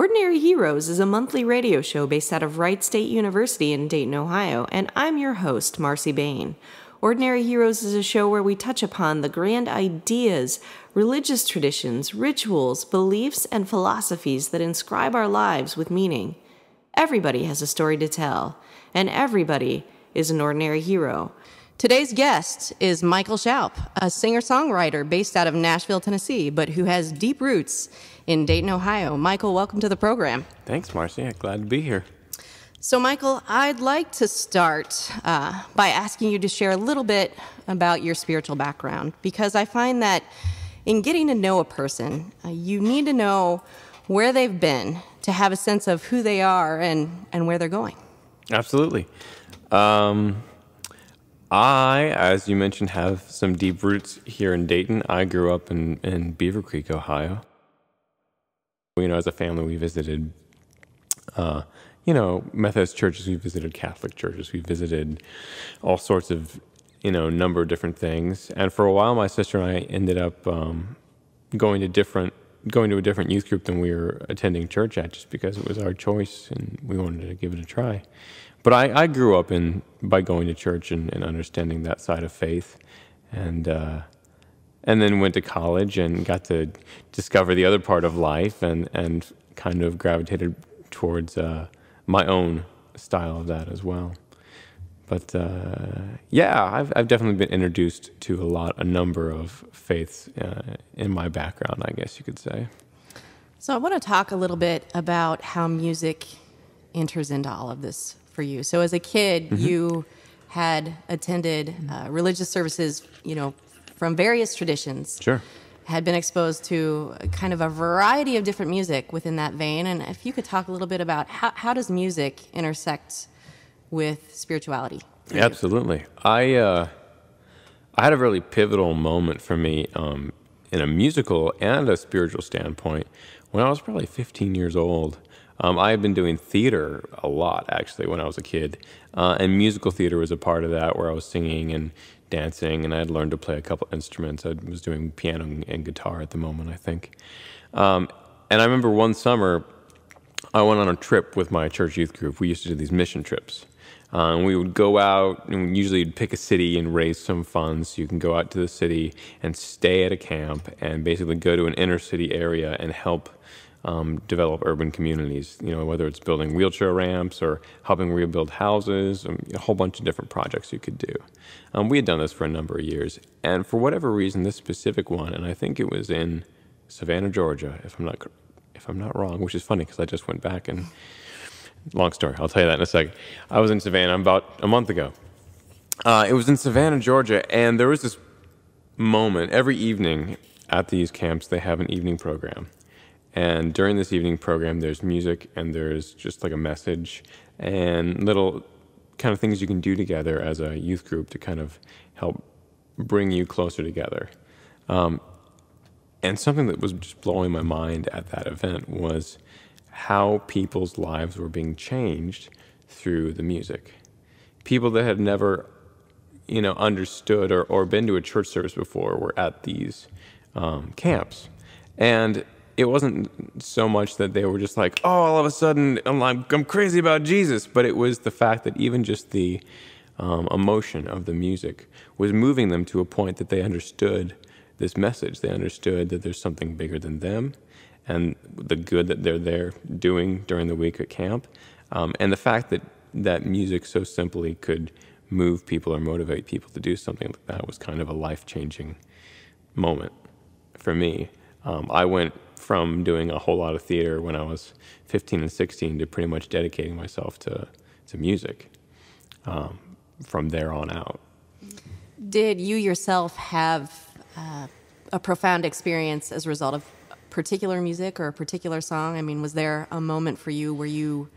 Ordinary Heroes is a monthly radio show based out of Wright State University in Dayton, Ohio, and I'm your host, Marcy Bain. Ordinary Heroes is a show where we touch upon the grand ideas, religious traditions, rituals, beliefs, and philosophies that inscribe our lives with meaning. Everybody has a story to tell, and everybody is an ordinary hero. Today's guest is Michael Shoup, a singer-songwriter based out of Nashville, Tennessee, but who has deep roots in Dayton, Ohio. Michael, welcome to the program. Thanks, Marcy. Glad to be here. So, Michael, I'd like to start by asking you to share a little bit about your spiritual background, because I find that in getting to know a person, you need to know where they've been to have a sense of who they are and where they're going. Absolutely. I, as you mentioned, have some deep roots here in Dayton. I grew up in Beaver Creek, Ohio. As a family, we visited, Methodist churches. We visited Catholic churches. We visited all sorts of, number of different things. And for a while, my sister and I ended up going to a different youth group than we were attending church at, just because it was our choice and we wanted to give it a try. But I grew up by going to church and understanding that side of faith, and then went to college and got to discover the other part of life, and kind of gravitated towards my own style of that as well. But I've definitely been introduced to a number of faiths in my background, I guess you could say. So I want to talk a little bit about how music enters into all of this for you. So as a kid, you had attended religious services, from various traditions. Sure. Had been exposed to kind of a variety of different music within that vein. And if you could talk a little bit about how does music intersect with spirituality? Absolutely. I had a really pivotal moment for me in a musical and a spiritual standpoint when I was probably 15 years old. I had been doing theater a lot, actually, when I was a kid. And musical theater was a part of that, where I was singing and dancing, and I had learned to play a couple instruments. I was doing piano and guitar at the moment, I think. And I remember one summer, I went on a trip with my church youth group. We used to do these mission trips. And we would go out, and usually you'd pick a city and raise some funds. So you can go out to the city and stay at a camp and basically go to an inner city area and help develop urban communities, whether it's building wheelchair ramps or helping rebuild houses, a whole bunch of different projects you could do. We had done this for a number of years, and for whatever reason, this specific one, and I think it was in Savannah, Georgia, if I'm not wrong, which is funny because I just went back and, long story, I'll tell you that in a second. I was in Savannah about a month ago. It was in Savannah, Georgia, and there was this moment. Every evening at these camps, they have an evening program. And during this evening program, there's music and there's just like a message and little kind of things you can do together as a youth group to kind of help bring you closer together. And something that was just blowing my mind at that event was how people's lives were being changed through the music. People that had never, understood or been to a church service before were at these camps. And it wasn't so much that they were just like, oh, all of a sudden I'm crazy about Jesus, but it was the fact that even just the emotion of the music was moving them to a point that they understood this message. They understood that there's something bigger than them and the good that they're there doing during the week at camp. And the fact that music so simply could move people or motivate people to do something like that was kind of a life-changing moment for me. I went from doing a whole lot of theater when I was 15 and 16 to pretty much dedicating myself to music from there on out. Did you yourself have a profound experience as a result of particular music or a particular song? I mean, was there a moment for you where you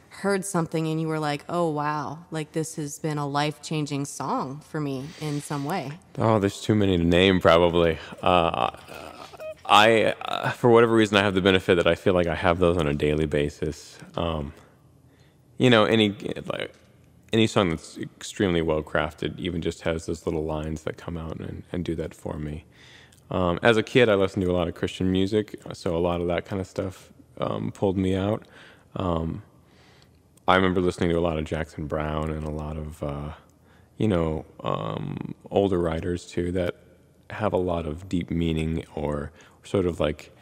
heard something and you were like, oh, wow, like this has been a life-changing song for me in some way? Oh, there's too many to name, probably. I, for whatever reason, I have the benefit that I feel like I have those on a daily basis. Any song that's extremely well crafted even just has those little lines that come out and do that for me. As a kid, I listened to a lot of Christian music, so a lot of that kind of stuff pulled me out. I remember listening to a lot of Jackson Browne and a lot of, older writers too that have a lot of deep meaning or sort of like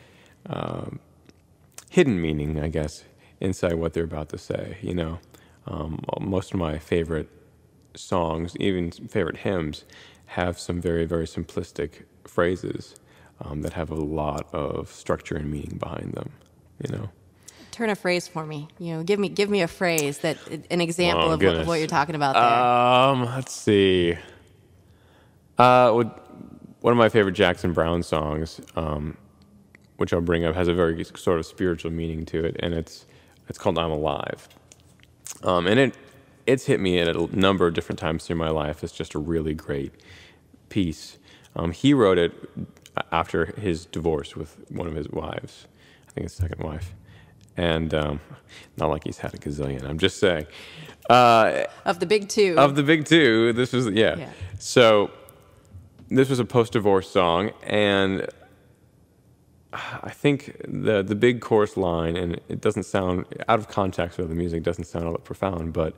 hidden meaning, I guess, inside what they're about to say. Most of my favorite songs, even favorite hymns, have some very, very simplistic phrases that have a lot of structure and meaning behind them. Turn a phrase for me. Give me a phrase that an example of what you're talking about there. Let's see. One of my favorite Jackson Browne songs, which I'll bring up, has a very sort of spiritual meaning to it, and it's called "I'm Alive." And it's hit me at a number of different times through my life. It's just a really great piece. He wrote it after his divorce with one of his wives, I think his second wife. And not like he's had a gazillion, I'm just saying. Of the big two. Of the big two, this was, yeah. So this was a post-divorce song, and I think the big chorus line, and it doesn't sound, out of context with the music, doesn't sound all that profound, but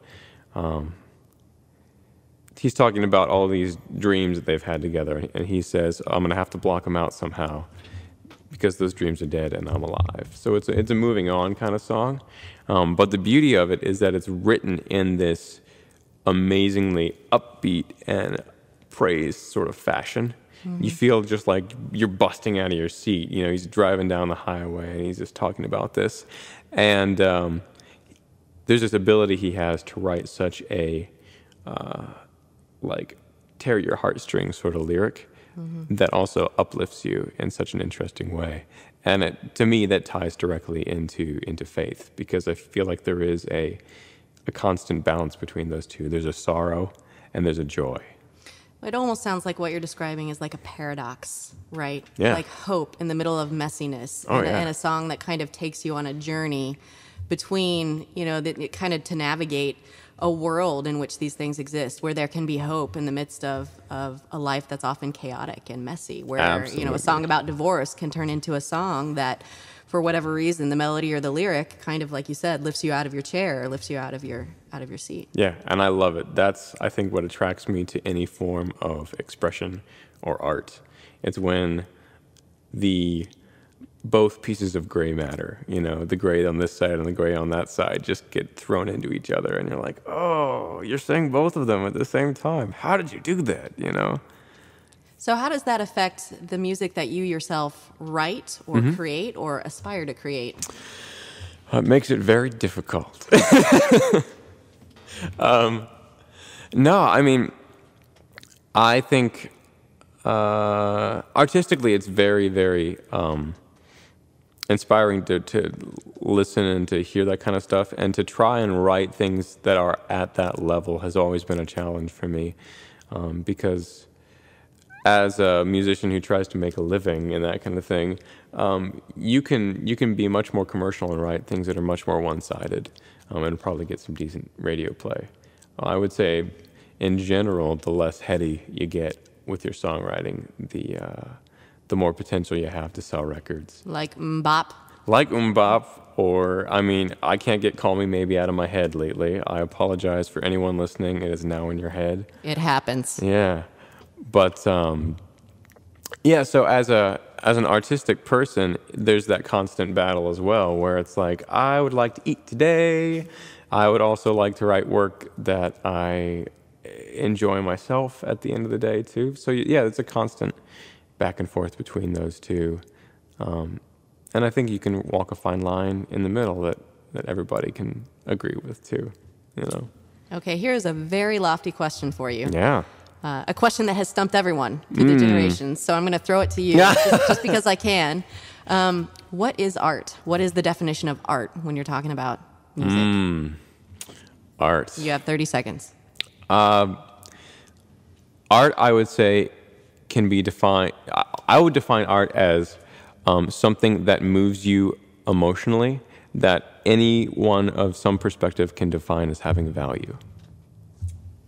he's talking about all these dreams that they've had together, and he says, I'm going to have to block them out somehow because those dreams are dead and I'm alive. So it's a moving on kind of song, but the beauty of it is that it's written in this amazingly upbeat and praise sort of fashion. You feel just like you're busting out of your seat. He's driving down the highway and he's just talking about this. And there's this ability he has to write such a, tear your heartstrings sort of lyric that also uplifts you in such an interesting way. And to me, that ties directly into faith, because I feel like there is a constant balance between those two. There's a sorrow and there's a joy. It almost sounds like what you're describing is like a paradox, right? Yeah. Like hope in the middle of messiness, and a song that kind of takes you on a journey between, to navigate a world in which these things exist, where there can be hope in the midst of a life that's often chaotic and messy, where, Absolutely. A song about divorce can turn into a song that, for whatever reason, the melody or the lyric kind of, like you said, lifts you out of your chair or lifts you out of your seat. Yeah, and I love it. That's, I think, what attracts me to any form of expression or art. It's when both pieces of gray matter, the gray on this side and the gray on that side just get thrown into each other, and you're like, oh, you're saying both of them at the same time. How did you do that, So how does that affect the music that you yourself write or create or aspire to create? It makes it very difficult. No, I mean, I think artistically it's very, very inspiring to listen and to hear that kind of stuff, and to try and write things that are at that level has always been a challenge for me, because as a musician who tries to make a living and that kind of thing, you can be much more commercial and write things that are much more one-sided, and probably get some decent radio play. I would say, in general, the less heady you get with your songwriting, the more potential you have to sell records. Like Mbop? Like Mbop, or, I can't get Call Me Maybe out of my head lately. I apologize for anyone listening. It is now in your head. It happens. Yeah. But, so as an artistic person, there's that constant battle as well, where it's like, I would like to eat today. I would also like to write work that I enjoy myself at the end of the day, too. So, yeah, it's a constant back and forth between those two. And I think you can walk a fine line in the middle that everybody can agree with, too, Okay, here's a very lofty question for you. Yeah. A question that has stumped everyone through the generations, so I'm going to throw it to you just because I can. What is art? What is the definition of art when you're talking about music? Art. You have 30 seconds. Art, I would say, can be defined. I would define art as something that moves you emotionally, that anyone of some perspective can define as having value.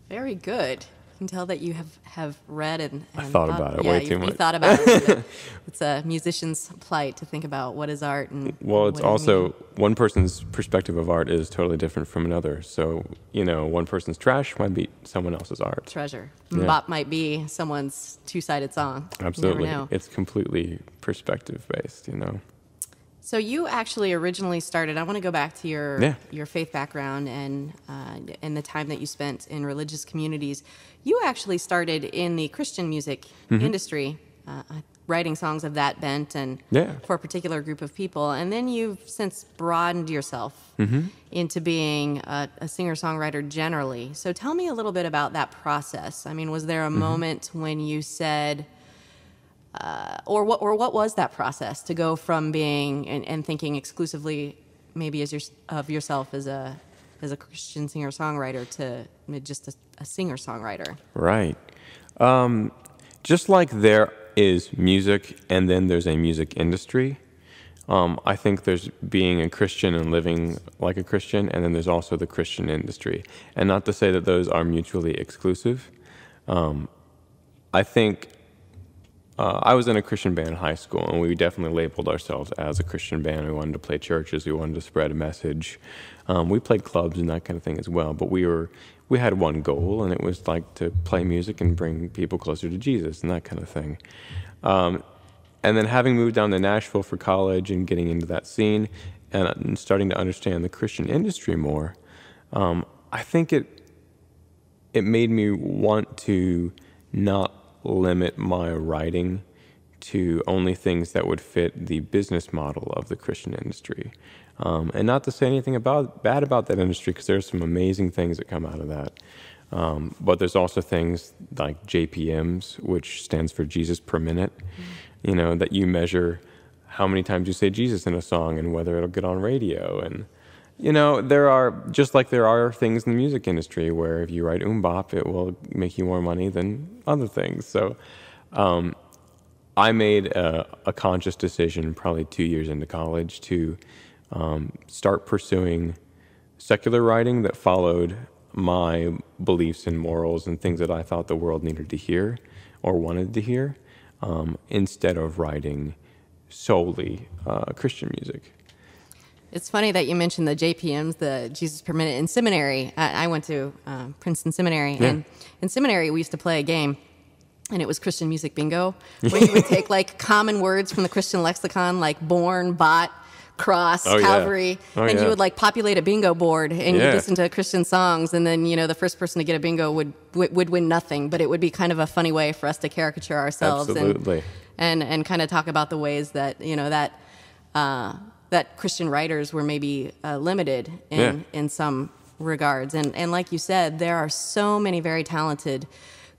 Very good. can tell that you have read and I thought about it way too much. You thought about it. It's a musician's plight to think about what is art and well, it's what it also means. one person's perspective of art is totally different from another. So, one person's trash might be someone else's art. Treasure. Yeah. Bop might be someone's two-sided song. Absolutely. You never know. It's completely perspective based, So you actually originally started. I want to go back to your faith background and the time that you spent in religious communities. You actually started in the Christian music industry, writing songs of that bent and for a particular group of people. And then you've since broadened yourself into being a singer-songwriter generally. So tell me a little bit about that process. I mean, was there a moment when you said, or what was that process to go from being and thinking exclusively maybe of yourself as a Christian singer-songwriter to just a singer-songwriter? Right. Just like there is music and then there's a music industry, I think there's being a Christian and living like a Christian, and then there's also the Christian industry. And not to say that those are mutually exclusive. I think I was in a Christian band in high school, and we definitely labeled ourselves as a Christian band. We wanted to play churches. We wanted to spread a message. We played clubs and that kind of thing as well. But we had one goal, and it was like to play music and bring people closer to Jesus and that kind of thing. And then having moved down to Nashville for college and getting into that scene and starting to understand the Christian industry more, I think it made me want to not limit my writing to only things that would fit the business model of the Christian industry. And not to say anything bad about that industry, because there's some amazing things that come out of that. But there's also things like JPMs, which stands for Jesus per minute, that you measure how many times you say Jesus in a song and whether it'll get on radio. And, there are things in the music industry where if you write bop, it will make you more money than other things. So I made a conscious decision probably 2 years into college to start pursuing secular writing that followed my beliefs and morals and things that I thought the world needed to hear or wanted to hear, instead of writing solely Christian music. It's funny that you mentioned the JPMs, the Jesus per minute. In seminary, I went to Princeton Seminary, and in seminary we used to play a game, and it was Christian music bingo, where you would take like common words from the Christian lexicon, like born, bought, cross, Calvary, and you would like populate a bingo board, and you'd listen to Christian songs, and then the first person to get a bingo would win nothing, but it would be kind of a funny way for us to caricature ourselves. Absolutely. And kind of talk about the ways that that Christian writers were maybe limited in some regards. And like you said, there are so many very talented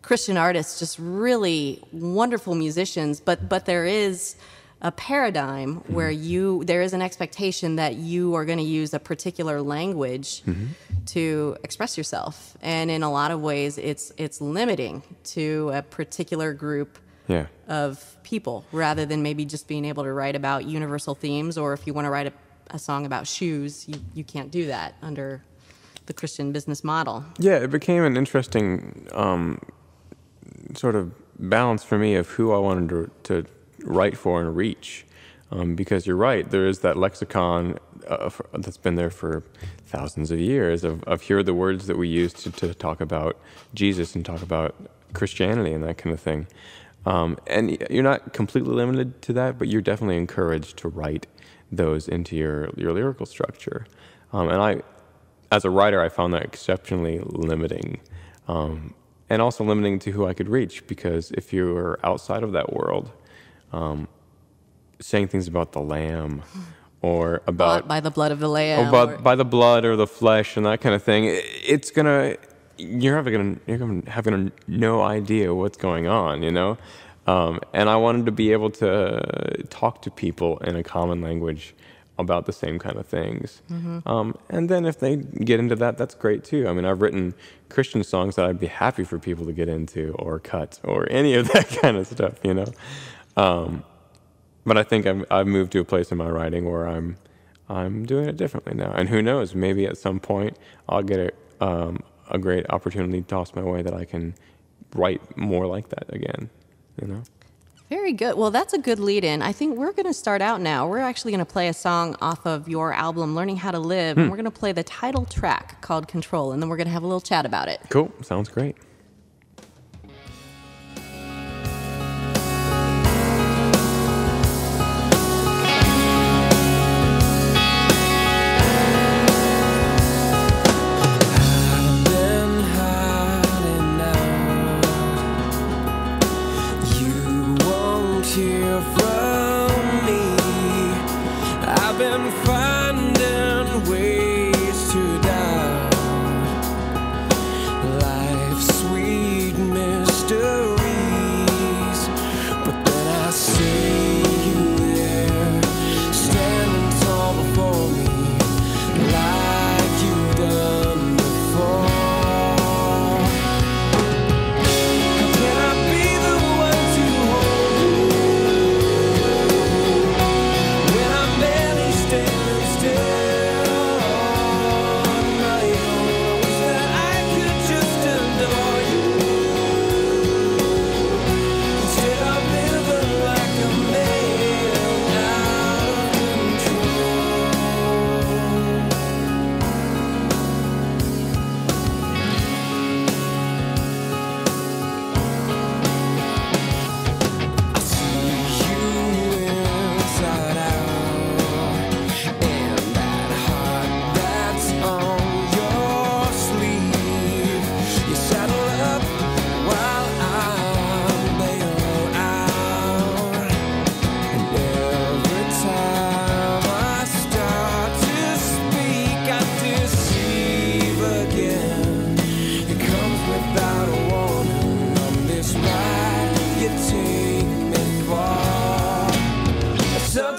Christian artists, just really wonderful musicians, but there is a paradigm where there is an expectation that you are going to use a particular language to express yourself. And in a lot of ways, it's limiting to a particular group of people, rather than maybe just being able to write about universal themes, or if you want to write a song about shoes, you can't do that under the Christian business model. Yeah, it became an interesting sort of balance for me of who I wanted to write for and reach. Because you're right, there is that lexicon that's been there for thousands of years of here are the words that we use to talk about Jesus and talk about Christianity and that kind of thing. And you're not completely limited to that, but you're definitely encouraged to write those into your lyrical structure. And as a writer, I found that exceptionally limiting, and also limiting to who I could reach, because if you were outside of that world, saying things about the lamb or about... Bought by the blood of the lamb. Or by the blood or the flesh and that kind of thing, it's going to... You're having no idea what's going on, And I wanted to be able to talk to people in a common language about the same kind of things. And then if they get into that, that's great too. I mean, I've written Christian songs that I'd be happy for people to get into or cut or any of that kind of stuff, But I think I've moved to a place in my writing where I'm doing it differently now. And who knows, maybe at some point I'll get a great opportunity tossed my way that I can write more like that again, you know? Very good. Well, that's a good lead-in. I think we're going to start out now. We're actually going to play a song off of your album, Learning How to Live, and we're going to play the title track called Control, and then we're going to have a little chat about it. Cool. Sounds great.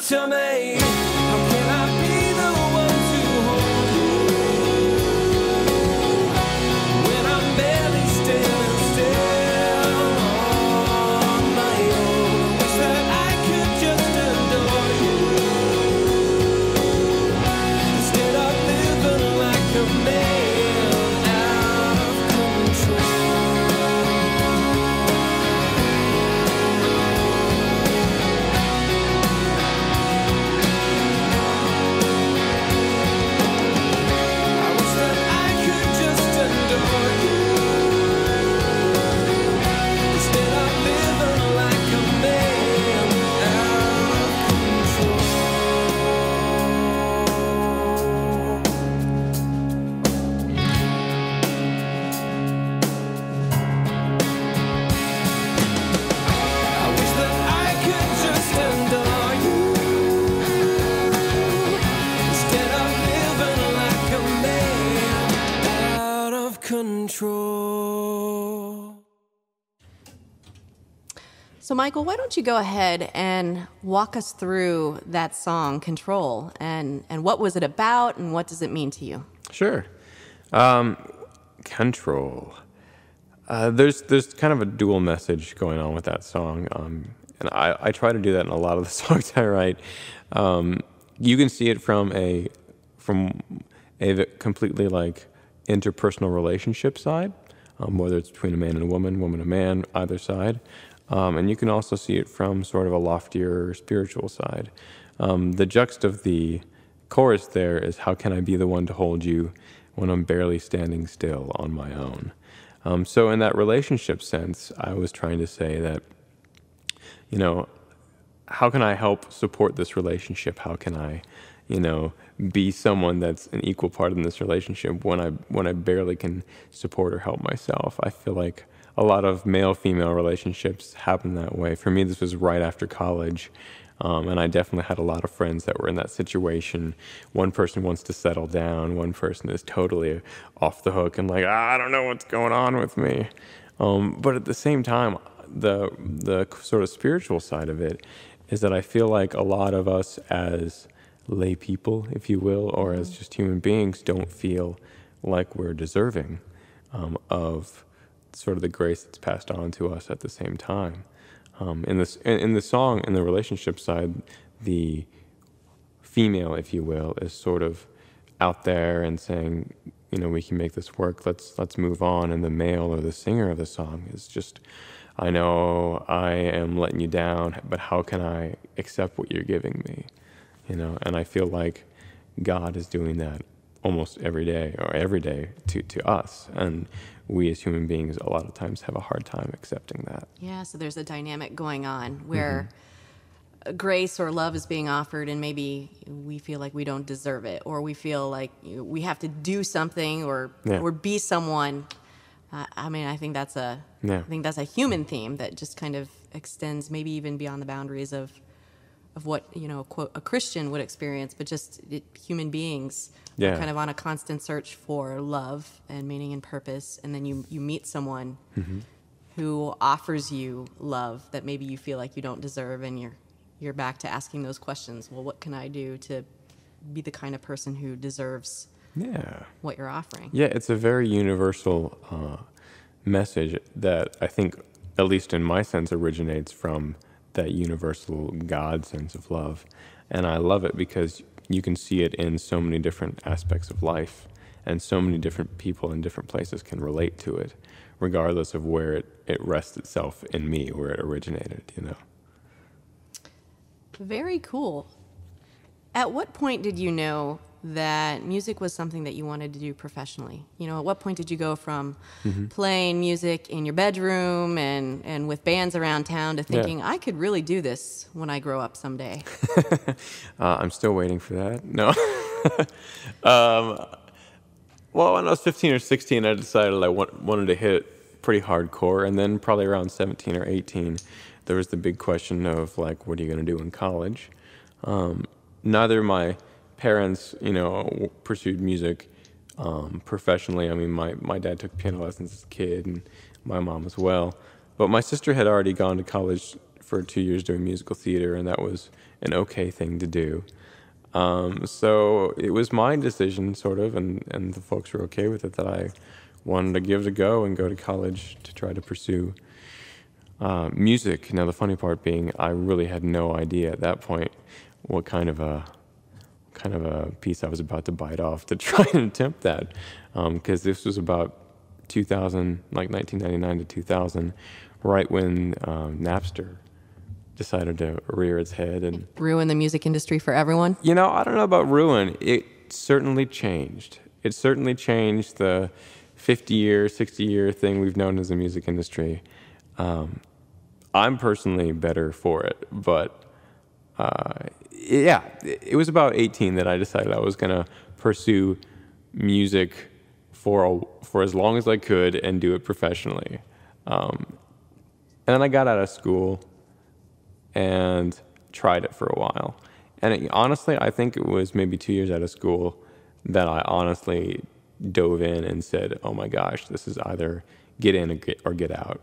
To me, how can I be the one to hold you when I'm barely standing still on my own? Wish that I could just adore you instead of living like a man out of control. Control. So, Michael, why don't you go ahead and walk us through that song, Control, and what was it about, and what does it mean to you? Sure. Control. There's kind of a dual message going on with that song, and I try to do that in a lot of the songs I write. You can see it from a completely like interpersonal relationship side, whether it's between a man and a woman and a man, either side. And you can also see it from sort of a loftier spiritual side. The juxt of the chorus there is, how can I be the one to hold you when I'm barely standing still on my own? So in that relationship sense, I was trying to say that, you know, how can I help support this relationship? How can I, you know, be someone that's an equal part in this relationship when I barely can support or help myself? I feel like a lot of male-female relationships happen that way. For me, this was right after college, and I definitely had a lot of friends that were in that situation. One person wants to settle down, one person is totally off the hook and like, I don't know what's going on with me. But at the same time, the sort of spiritual side of it is that I feel like a lot of us as lay people, if you will, or as just human beings, don't feel like we're deserving of sort of the grace that's passed on to us at the same time. In the song, in the relationship side, the female, if you will, is sort of out there and saying, we can make this work. Let's move on. And the male or the singer of the song is just, I know I am letting you down, but how can I accept what you're giving me? And I feel like God is doing that almost every day to us. And we as human beings a lot of times have a hard time accepting that. Yeah, so there's a dynamic going on where grace or love is being offered, and maybe we feel like we don't deserve it, or we feel like we have to do something or be someone. I think that's a human theme that just kind of extends maybe even beyond the boundaries of what quote a Christian would experience, but just human beings are kind of on a constant search for love and meaning and purpose, and then you meet someone who offers you love that maybe you feel like you don't deserve, and you're back to asking those questions. Well, what can I do to be the kind of person who deserves what you're offering? Yeah, it's a very universal message that I think, at least in my sense, originates from that universal God sense of love. And I love it because you can see it in so many different aspects of life, and so many different people in different places can relate to it, regardless of where it rests itself in me, where it originated, Very cool. At what point did you know that music was something that you wanted to do professionally? At what point did you go from playing music in your bedroom and with bands around town to thinking, I could really do this when I grow up someday? I'm still waiting for that. No. Well, when I was 15 or 16, I decided I wanted to hit pretty hardcore. And then probably around 17 or 18, there was the big question of, like, what are you going to do in college? Neither of my parents, pursued music professionally. I mean, my dad took piano lessons as a kid, and my mom as well. But my sister had already gone to college for 2 years doing musical theater, and that was an okay thing to do. So it was my decision, sort of, and the folks were okay with it, that I wanted to give it a go and go to college to try to pursue music. Now, the funny part being, I really had no idea at that point what kind of a piece I was about to bite off to try and attempt that, because this was about 2000, like 1999 to 2000, right when Napster decided to rear its head and ruin the music industry for everyone? I don't know about ruin. It certainly changed. It certainly changed the 50-year, 60-year thing we've known as the music industry. I'm personally better for it, but it was about 18 that I decided I was going to pursue music for as long as I could and do it professionally. And then I got out of school and tried it for a while. And honestly, I think it was maybe 2 years out of school that I honestly dove in and said, oh my gosh, this is either get in or get out.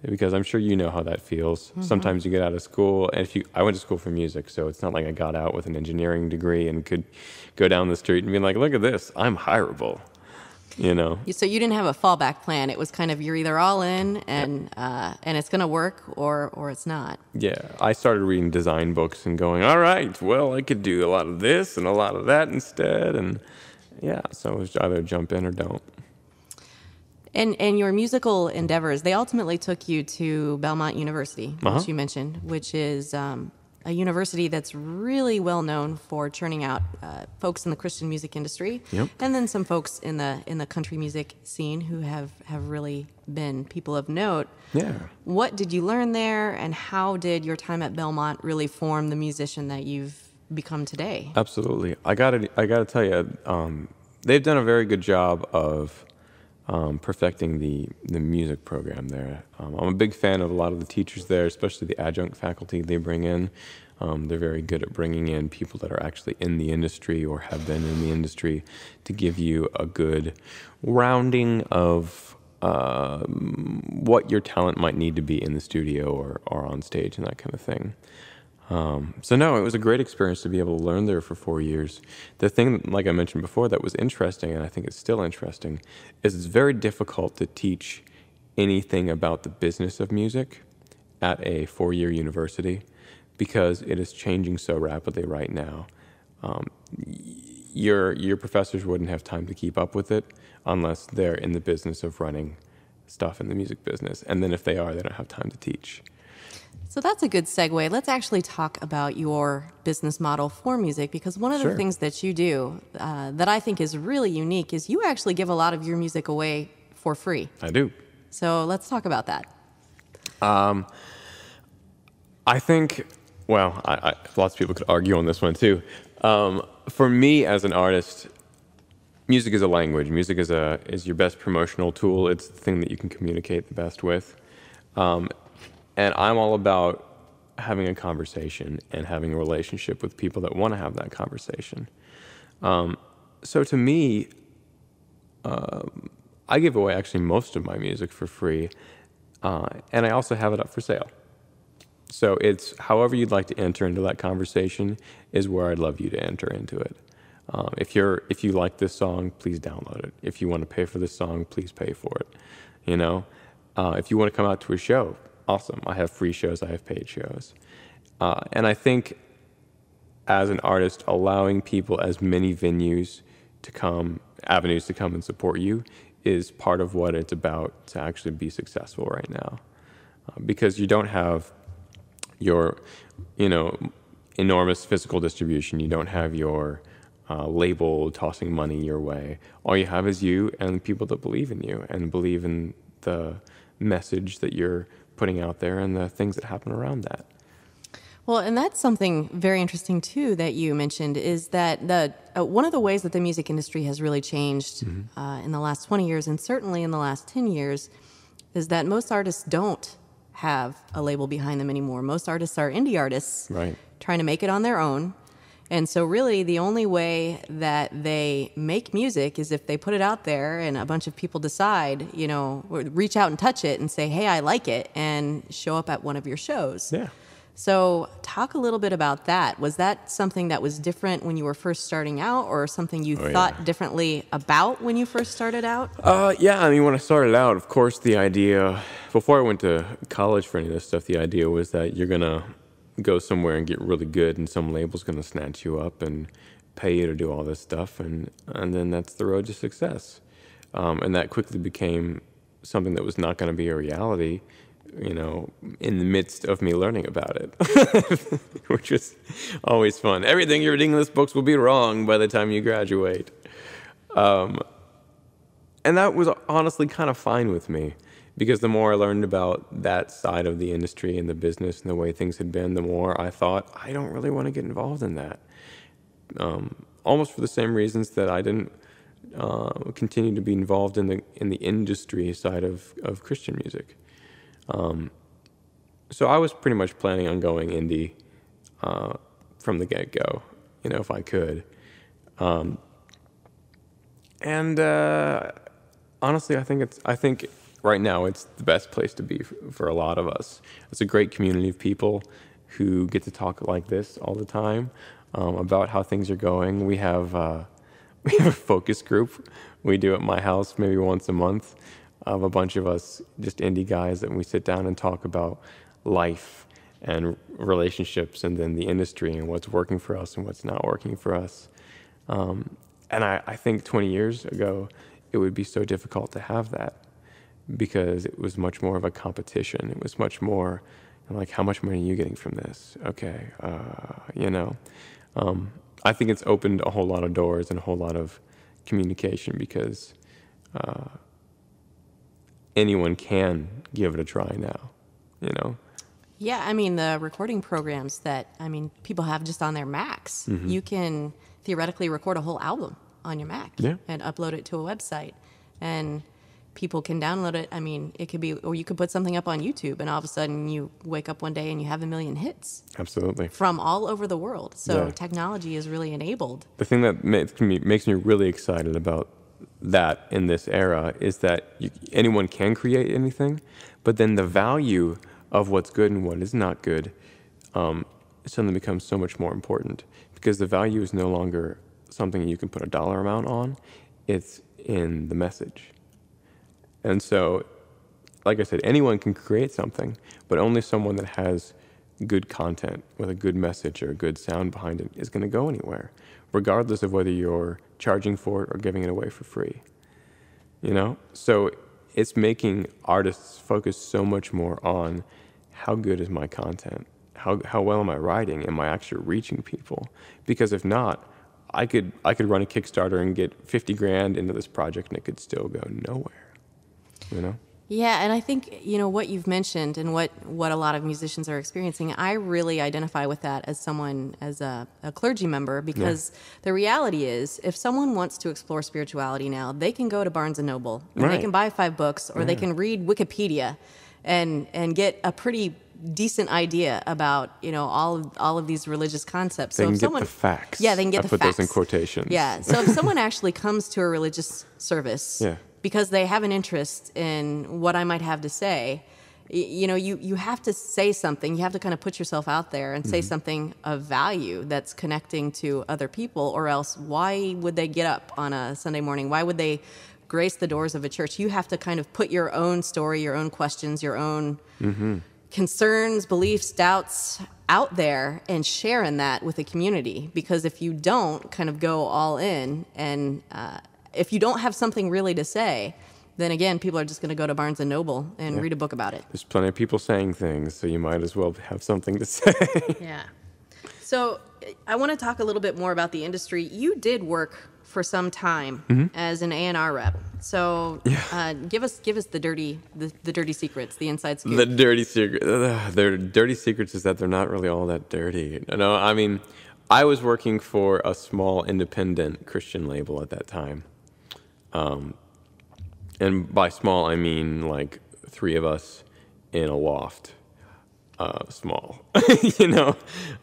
Because I'm sure you know how that feels. Sometimes you get out of school, and I went to school for music, so it's not like I got out with an engineering degree and could go down the street and be like, look at this, I'm hireable. So you didn't have a fallback plan. It was kind of, you're either all in and it's going to work or it's not. Yeah, I started reading design books and going, all right, well, I could do a lot of this and a lot of that instead. And so it was either jump in or don't. And your musical endeavors, they ultimately took you to Belmont University, which you mentioned, which is a university that's really well known for churning out folks in the Christian music industry, and then some folks in the country music scene who have really been people of note. Yeah. What did you learn there, and how did your time at Belmont really form the musician that you've become today? Absolutely. I gotta tell you, they've done a very good job of perfecting the music program there. I'm a big fan of a lot of the teachers there, especially the adjunct faculty they bring in. They're very good at bringing in people that are actually in the industry or have been in the industry to give you a good rounding of what your talent might need to be in the studio or on stage and that kind of thing. So no, it was a great experience to be able to learn there for 4 years. The thing, like I mentioned before, that was interesting, and I think it's still interesting, is it's very difficult to teach anything about the business of music at a 4-year university because it is changing so rapidly right now. your professors wouldn't have time to keep up with it unless they're in the business of running stuff in the music business. And then if they are, they don't have time to teach. So that's a good segue. Let's actually talk about your business model for music, because one of the Sure. things that you do that I think is really unique is you actually give a lot of your music away for free. I do. So let's talk about that. I think, well, lots of people could argue on this one too. For me as an artist, music is a language. Music is your best promotional tool. It's the thing that you can communicate the best with. And I'm all about having a conversation and having a relationship with people that want to have that conversation. So to me, I give away actually most of my music for free, and I also have it up for sale. So it's however you'd like to enter into that conversation is where I'd love you to enter into it. If you like this song, please download it. If you want to pay for this song, please pay for it. You know, if you want to come out to a show, awesome. I have free shows. I have paid shows. And I think as an artist, allowing people as many avenues to come and support you is part of what it's about to actually be successful right now. Because you don't have your, enormous physical distribution. You don't have your label tossing money your way. All you have is you and people that believe in you and believe in the message that you're putting out there and the things that happen around that. Well, and that's something very interesting too that you mentioned is that one of the ways that the music industry has really changed in the last 20 years and certainly in the last 10 years is that most artists don't have a label behind them anymore. Most artists are indie artists trying to make it on their own. And so really the only way that they make music is if they put it out there and a bunch of people decide, reach out and touch it and say, hey, I like it, and show up at one of your shows. Yeah. So talk a little bit about that. Was that something that was different when you were first starting out, or something you thought differently about when you first started out? Yeah, I mean, when I started out, of course, the idea, before I went to college for any of this stuff, the idea was that you're going to go somewhere and get really good and some label's going to snatch you up and pay you to do all this stuff, and then that's the road to success. And that quickly became something that was not going to be a reality, in the midst of me learning about it, which was always fun. Everything you're reading in this books will be wrong by the time you graduate. And that was honestly kind of fine with me, because the more I learned about that side of the industry and the business and the way things had been, the more I thought, I don't really want to get involved in that. Almost for the same reasons that I didn't continue to be involved in the industry side of Christian music. So I was pretty much planning on going indie from the get-go, if I could. And honestly, I think right now it's the best place to be for a lot of us. It's a great community of people who get to talk like this all the time about how things are going. We have a focus group we do at my house maybe once a month of a bunch of us, just indie guys, that we sit down and talk about life and relationships and then the industry and what's working for us and what's not working for us. And I think 20 years ago, it would be so difficult to have that because it was much more of a competition. It was much more like, how much money are you getting from this? Okay, I think it's opened a whole lot of doors and a whole lot of communication because anyone can give it a try now, Yeah, I mean, the recording programs that, people have just on their Macs, you can theoretically record a whole album on your Mac and upload it to a website. And people can download it. It could be, or you could put something up on YouTube and all of a sudden you wake up one day and you have 1 million hits. Absolutely. From all over the world. So technology is really enabled. The thing that makes me really excited about that in this era is that anyone can create anything, but then the value of what's good and what is not good suddenly becomes so much more important, because the value is no longer something you can put a dollar amount on, it's in the message. And so, like I said, anyone can create something, but only someone that has good content with a good message or a good sound behind it is going to go anywhere, regardless of whether you're charging for it or giving it away for free. You know? So it's making artists focus so much more on how good is my content? How well am I writing? Am I actually reaching people? Because if not, I could run a Kickstarter and get 50 grand into this project and it could still go nowhere. You know? Yeah, and I think, you know, what you've mentioned and what a lot of musicians are experiencing, I really identify with that as someone, as a clergy member, because the reality is, if someone wants to explore spirituality now, they can go to Barnes & Noble, and they can buy 5 books, or they can read Wikipedia and get a pretty decent idea about, you know, all of these religious concepts. They So can if get someone, the facts. Yeah, they can get the I put facts. those in quotations. Yeah, so if someone actually comes to a religious service because they have an interest in what I might have to say, you know, you have to say something. You have to kind of put yourself out there and say something of value that's connecting to other people, or else why would they get up on a Sunday morning? Why would they grace the doors of a church? You have to kind of put your own story, your own questions, your own concerns, beliefs, doubts out there and share in that with the community. Because if you don't kind of go all in, and if you don't have something really to say, then again, people are just going to go to Barnes & Noble and read a book about it. There's plenty of people saying things, so you might as well have something to say. Yeah. So I want to talk a little bit more about the industry. You did work for some time as an A&R rep. So give us the dirty secrets, the inside scoop. The dirty secret. Their dirty secrets is that they're not really all that dirty. No, I mean, I was working for a small independent Christian label at that time. And by small, I mean like 3 of us in a loft. Small, you know.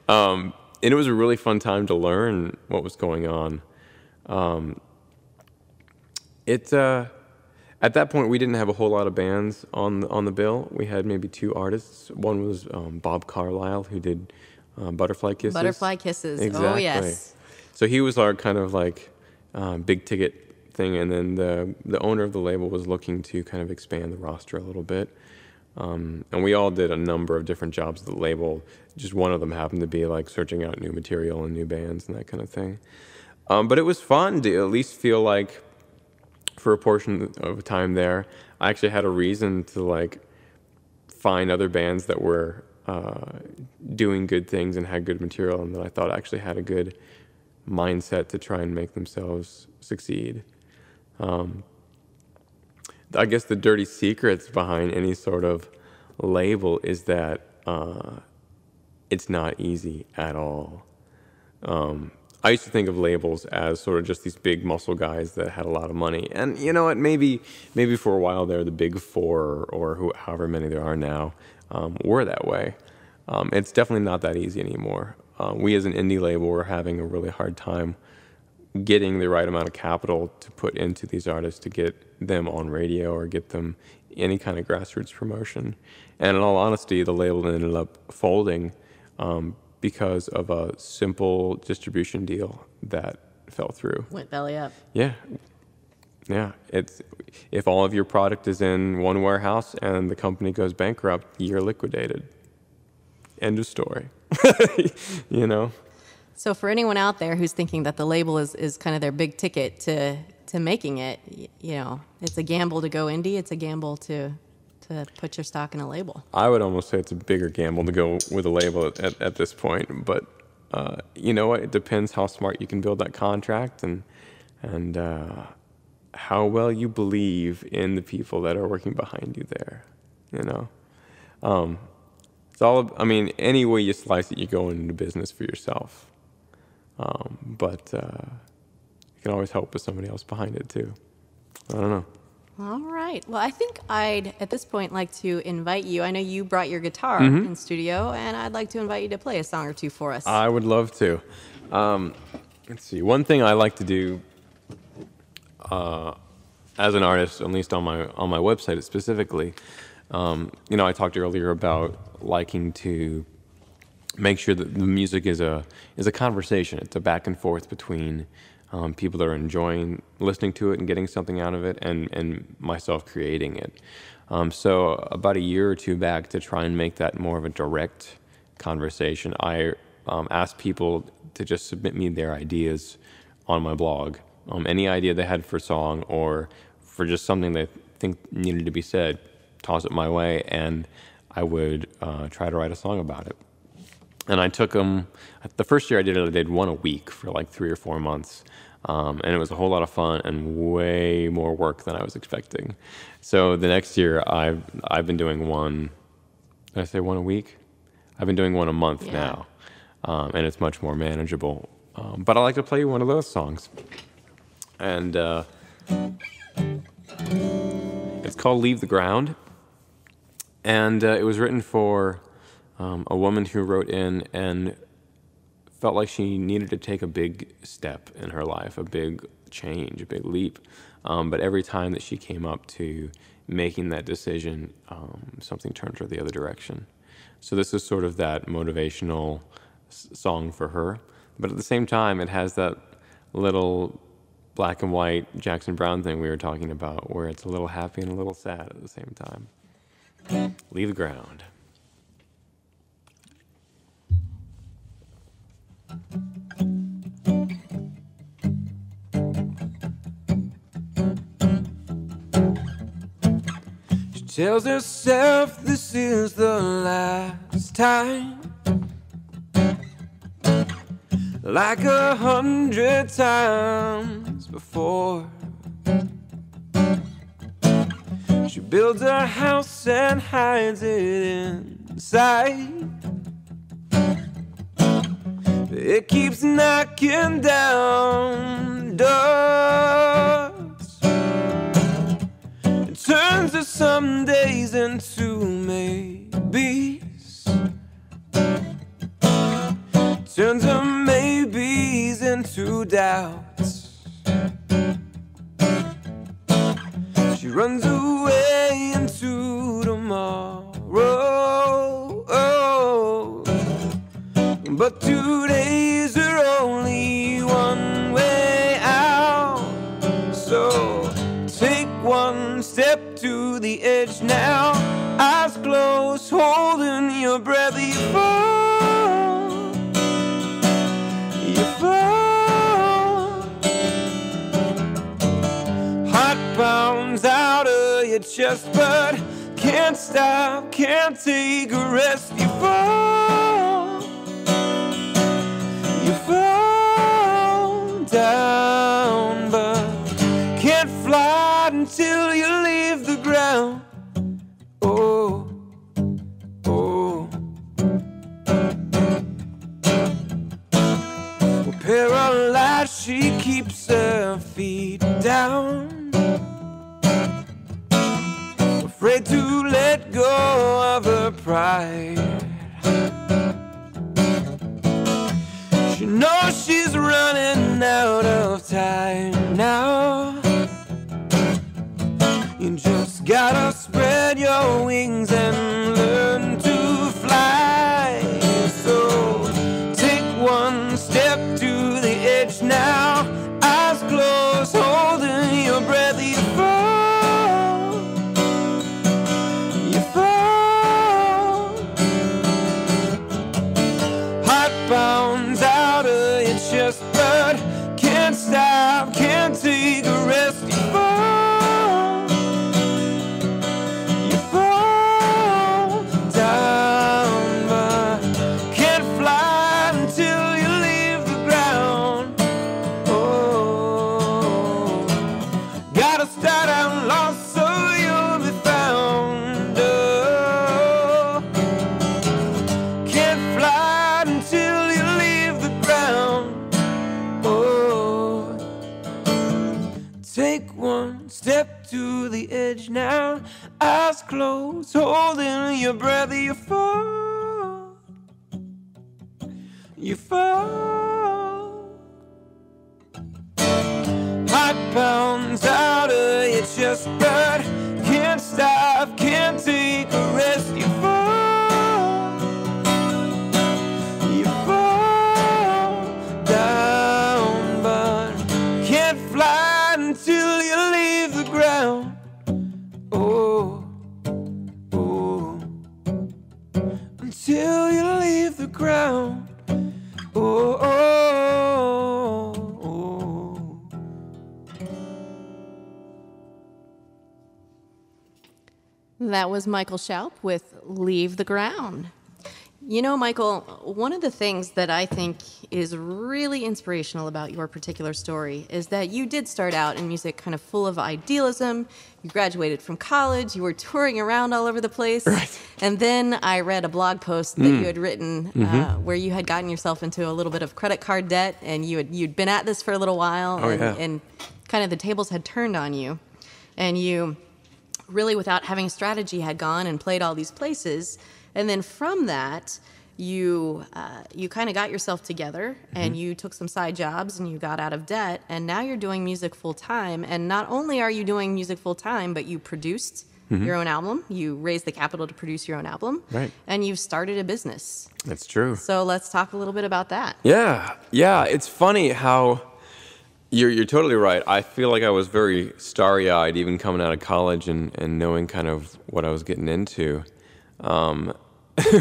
And it was a really fun time to learn what was going on. At that point, we didn't have a whole lot of bands on the bill. We had maybe 2 artists. One was Bob Carlisle, who did Butterfly Kisses. Butterfly Kisses. Exactly. Oh, yes. So he was our kind of like big ticket thing, and then the owner of the label was looking to kind of expand the roster a little bit. And we all did a number of different jobs at the label. Just one of them happened to be like searching out new material and new bands and that kind of thing. But it was fun to at least feel like for a portion of time there, I actually had a reason to like find other bands that were doing good things and had good material, and that I thought actually had a good mindset to try and make themselves succeed. I guess the dirty secrets behind any sort of label is that it's not easy at all. I used to think of labels as sort of just these big muscle guys that had a lot of money. And you know what, maybe for a while there, the big 4 or however many there are now were that way. It's definitely not that easy anymore. We as an indie label were having a really hard time getting the right amount of capital to put into these artists to get them on radio or get them any kind of grassroots promotion. And in all honesty, the label ended up folding because of a simple distribution deal that fell through. Went belly up. Yeah. It's if all of your product is in one warehouse and the company goes bankrupt, you're liquidated. End of story. You know? So for anyone out there who's thinking that the label is kind of their big ticket to making it, you know, it's a gamble to go indie. It's a gamble to put your stock in a label. I would almost say it's a bigger gamble to go with a label at this point. But you know what? It depends how smart you can build that contract and how well you believe in the people that are working behind you there. You know, it's all. I mean, any way you slice it, you go into business for yourself. But you can always help with somebody else behind it too. I don't know. All right. Well, I think I'd, at this point, like to invite you. I know you brought your guitar in studio, and I'd like to invite you to play a song or two for us. I would love to. Let's see. One thing I like to do as an artist, at least on my website specifically, you know, I talked earlier about liking to make sure that the music is a conversation. It's a back and forth between people that are enjoying listening to it and getting something out of it, and myself creating it. So about a year or two back, to try and make that more of a direct conversation. I asked people to just submit me their ideas on my blog. Any idea they had for a song or for just something they think needed to be said, toss it my way, and I would try to write a song about it. And I took them, the first year I did one a week for like 3 or 4 months. And it was a whole lot of fun and way more work than I was expecting. So the next year I've been doing one, did I say one a week? I've been doing one a month now. And it's much more manageable. But I like to play one of those songs. And it's called Leave the Ground. And it was written for a woman who wrote in and felt like she needed to take a big step in her life, a big change, a big leap. But every time that she came up to making that decision, something turned her the other direction. So this is sort of that motivational song for her. But at the same time, it has that little black and white Jackson Browne thing we were talking about, where it's a little happy and a little sad at the same time. Leave the ground. She tells herself this is the last time, like 100 times before. She builds a house and hides it inside. It keeps knocking down doors. It turns to some days into maybes. Turns her maybes into doubts. She runs away into tomorrow. But today's are only one way out. So take one step to the edge now. Eyes closed, holding your breath. You fall. You fall. Heart pounds out of your chest, but can't stop, can't take a rest. You fall. You fall down, but can't fly until you leave the ground. Oh, oh. Well, paralyzed, she keeps her feet down, afraid to let go of her pride. She knows she's running out of time now. You just gotta spread your wings and learn to fly. So take one step to the edge now. Eyes closed, holding your breath. You fall. You fall. Heart pounds out of your chest, but can't stop, can't take a rest. You fall. You fall down, but can't fly until you leave the ground. Oh, gotta start out lost so you'll be found. Oh, can't fly until you leave the ground. Oh, take one step to the edge now. Eyes closed, holding your breath. You fall. You fall. Heart pounds out of your chest, but can't stop, can't take a rest. You fall. You fall down, but can't fly until you leave the ground. Oh, oh, until you leave That was Michael Shoup with Leave the Ground. You know, Michael, one of the things that I think is really inspirational about your particular story is that you did start out in music kind of full of idealism. You graduated from college. You were touring around all over the place. Right. And then I read a blog post that you had written where you had gotten yourself into a little bit of credit card debt, and you'd been at this for a little while, and kind of the tables had turned on you. And you really, without having a strategy, had gone and played all these places. And then from that, you kind of got yourself together, and you took some side jobs, and you got out of debt, and now you're doing music full time. And not only are you doing music full time, but you produced your own album. You raised the capital to produce your own album, right? And you've started a business. That's true. So let's talk a little bit about that. Yeah. It's funny how you're totally right. I feel like I was very starry-eyed, even coming out of college and knowing kind of what I was getting into.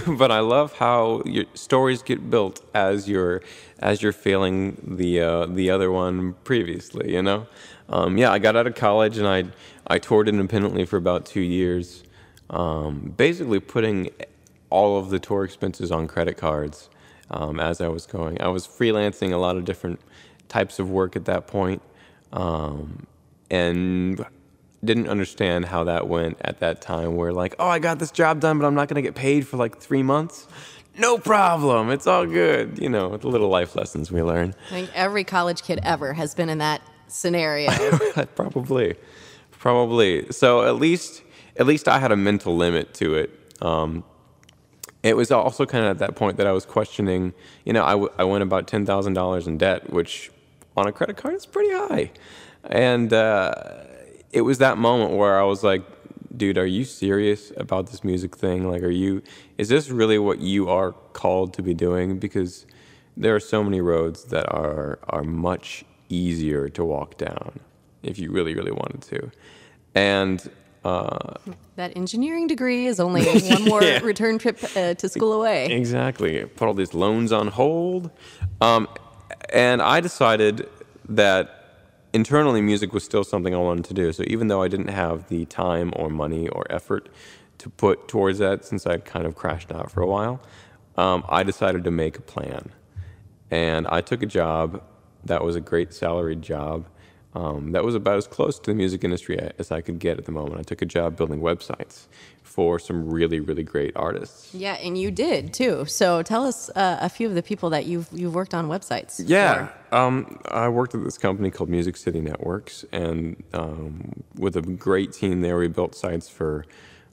But I love how your stories get built as you're failing the other one previously. You know, I got out of college and I toured independently for about 2 years, basically putting all of the tour expenses on credit cards as I was going. I was freelancing a lot of different types of work at that point, and didn't understand how that went at that time, where like, oh, I got this job done, but I'm not going to get paid for like 3 months. No problem. It's all good. You know, the little life lessons we learn. I think every college kid ever has been in that scenario. Probably. So at least I had a mental limit to it. It was also kind of at that point that I was questioning, you know, I went about $10,000 in debt, which on a credit card is pretty high. And it was that moment where I was like, dude, are you serious about this music thing? Like, is this really what you are called to be doing? Because there are so many roads that are much easier to walk down if you really, really wanted to. And that engineering degree is only one more return trip to school away. Exactly. Put all these loans on hold. And I decided that internally, music was still something I wanted to do. So even though I didn't have the time or money or effort to put towards that, since I'd kind of crashed out for a while, I decided to make a plan. And I took a job that was a great salaried job that was about as close to the music industry as I could get at the moment. I took a job building websites for some really, really great artists. Yeah, and you did too. So tell us a few of the people that you've worked on websites for. I worked at this company called Music City Networks, and with a great team there, we built sites for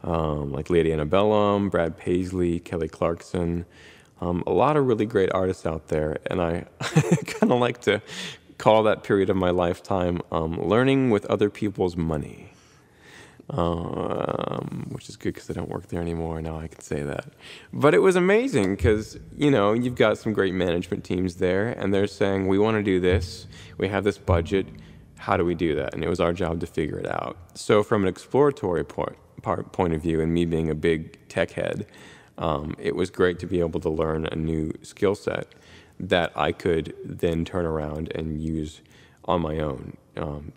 like Lady Antebellum, Brad Paisley, Kelly Clarkson, a lot of really great artists out there. And I kind of like to call that period of my lifetime learning with other people's money. Which is good because I don't work there anymore. Now I can say that. But it was amazing because, you know, you've got some great management teams there, and they're saying, we want to do this. We have this budget. How do we do that? And it was our job to figure it out. So from an exploratory point of view, and me being a big tech head, it was great to be able to learn a new skill set that I could then turn around and use on my own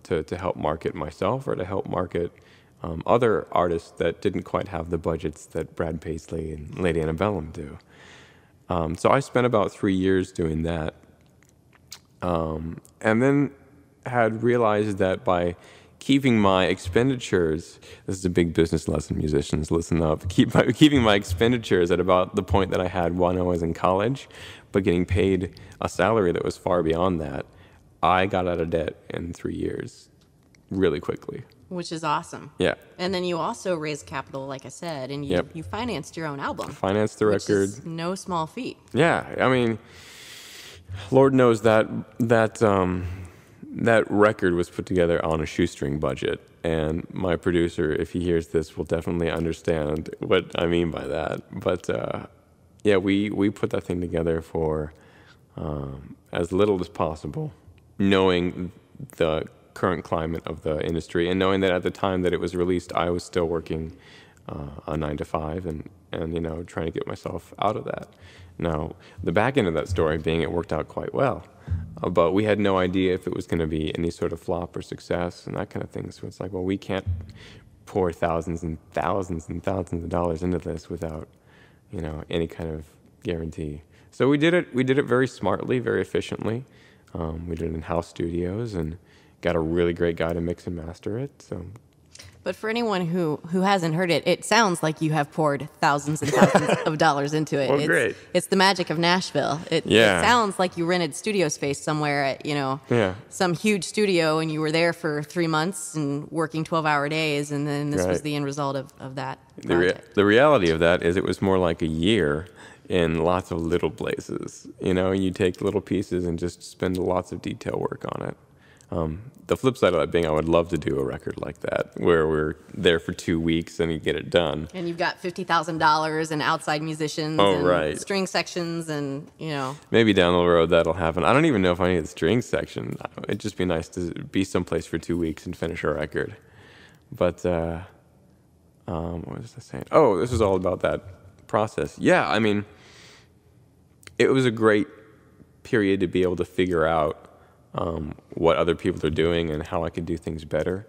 to help market myself or to help market other artists that didn't quite have the budgets that Brad Paisley and Lady Antebellum do. So I spent about 3 years doing that, and then had realized that by keeping my expenditures, this is a big business lesson, musicians, listen up, keeping my expenditures at about the point that I had when I was in college, but getting paid a salary that was far beyond that, I got out of debt in 3 years really quickly. Which is awesome. Yeah. And then you also raised capital, like I said, and you financed your own album. Financed the record. Which is no small feat. Yeah. I mean, Lord knows that record was put together on a shoestring budget. And my producer, if he hears this, will definitely understand what I mean by that. But we put that thing together for as little as possible, knowing the current climate of the industry, and knowing that at the time that it was released, I was still working a 9-to-5 and you know, trying to get myself out of that. Now, the back end of that story being it worked out quite well, but we had no idea if it was going to be any sort of flop or success and that kind of thing. So it's like, well, we can't pour thousands and thousands and thousands of dollars into this without, any kind of guarantee. So we did it. We did it very smartly, very efficiently. We did it in house studios and got a really great guy to mix and master it. So. But for anyone who hasn't heard it, it sounds like you have poured thousands and thousands of dollars into it. Well, great. It's the magic of Nashville. It sounds like you rented studio space somewhere at, some huge studio, and you were there for 3 months and working 12-hour days, and then this was the end result of that project. The reality of that is it was more like a year in lots of little places. You take little pieces and just spend lots of detail work on it. The flip side of that being I would love to do a record like that where we're there for 2 weeks and you get it done. And you've got $50,000 and outside musicians and string sections and, Maybe down the road that'll happen. I don't even know if I need a string section. It'd just be nice to be someplace for 2 weeks and finish a record. But, what was I saying? Oh, this is all about that process. Yeah, I mean, it was a great period to be able to figure out what other people are doing and how I could do things better.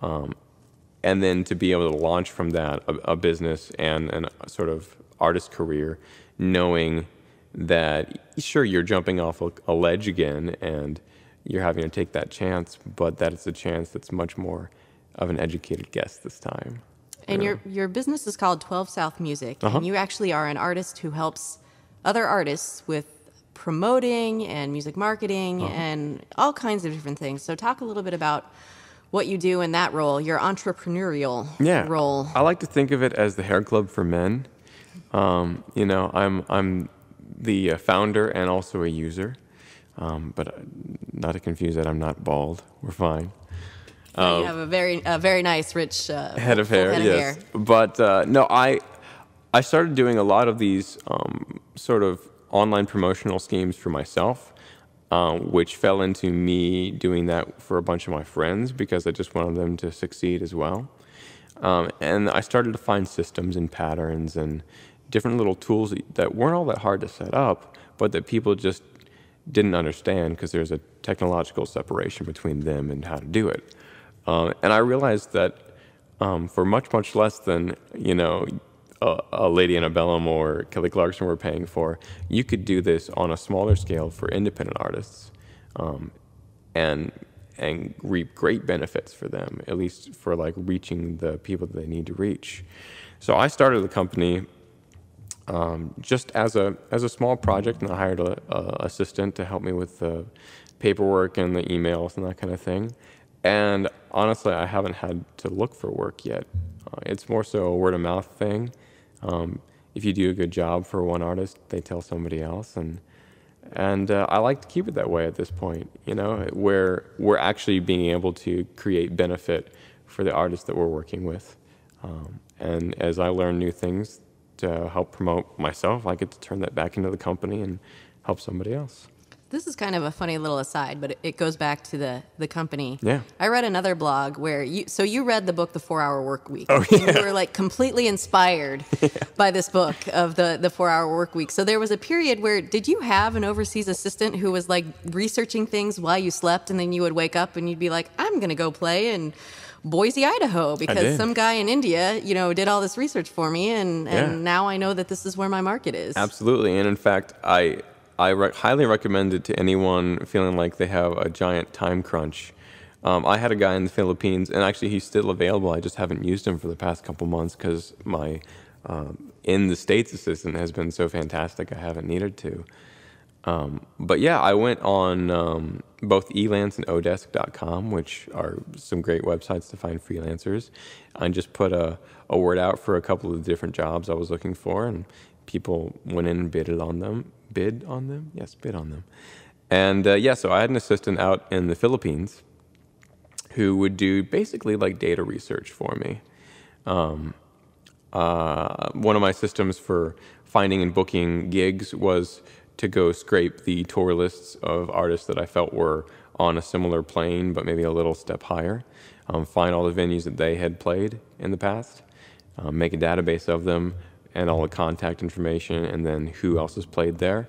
And then to be able to launch from that a business and a sort of artist career, knowing that, sure, you're jumping off a ledge again and you're having to take that chance, but that it's a chance that's much more of an educated guess this time. And your business is called 12 South Music, and you actually are an artist who helps other artists with promoting and music marketing and all kinds of different things. So talk a little bit about what you do in that role, your entrepreneurial role. I like to think of it as the hair club for men. I'm the founder and also a user, but not to confuse that, I'm not bald. We're fine. You have a very nice, rich head of hair. Yes, but no, I started doing a lot of these sort of online promotional schemes for myself, which fell into me doing that for a bunch of my friends because I just wanted them to succeed as well. And I started to find systems and patterns and different little tools that weren't all that hard to set up, but that people just didn't understand because there's a technological separation between them and how to do it. And I realized that for much, much less than, a Lady Antebellum or Kelly Clarkson were paying for, you could do this on a smaller scale for independent artists, and reap great benefits for them, at least for like reaching the people that they need to reach. So I started the company just as a small project, and I hired a assistant to help me with the paperwork and the emails and that kind of thing. And honestly, I haven't had to look for work yet. It's more so a word of mouth thing. If you do a good job for one artist, they tell somebody else, and I like to keep it that way at this point. Where we're actually being able to create benefit for the artists that we're working with, and as I learn new things to help promote myself, I get to turn that back into the company and help somebody else. This is kind of a funny little aside, but it goes back to the company. Yeah. I read another blog where you read the book, The 4-Hour Workweek. Oh, yeah. And you were like completely inspired by this book of the 4-Hour Workweek. So there was a period where, did you have an overseas assistant who was like researching things while you slept, and then you would wake up and you'd be like, I'm going to go play in Boise, Idaho, because some guy in India, did all this research for me, and now I know that this is where my market is. Absolutely. And in fact, I highly recommend it to anyone feeling like they have a giant time crunch. I had a guy in the Philippines, and actually he's still available. I just haven't used him for the past couple months because my in the States assistant has been so fantastic I haven't needed to. But yeah, I went on both Elance and Odesk.com, which are some great websites to find freelancers, and just put a word out for a couple of different jobs I was looking for, and people went in and bid on them. And so I had an assistant out in the Philippines who would do basically like data research for me. One of my systems for finding and booking gigs was to go scrape the tour lists of artists that I felt were on a similar plane, but maybe a little step higher. Find all the venues that they had played in the past, make a database of them, and all the contact information, and then who else has played there.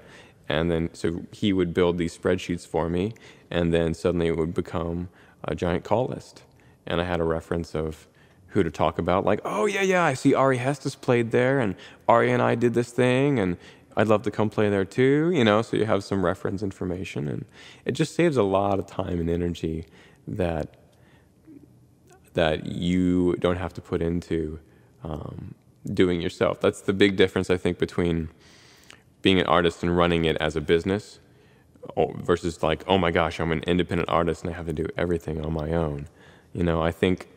And then, so he would build these spreadsheets for me, and then suddenly it would become a giant call list. And I had a reference of who to talk about. Like, oh, yeah, I see Ari Hestus played there, and Ari and I did this thing, and I'd love to come play there too, so you have some reference information. And it just saves a lot of time and energy that you don't have to put into doing yourself. That's the big difference, I think, between being an artist and running it as a business versus like, oh my gosh, I'm an independent artist and I have to do everything on my own. I think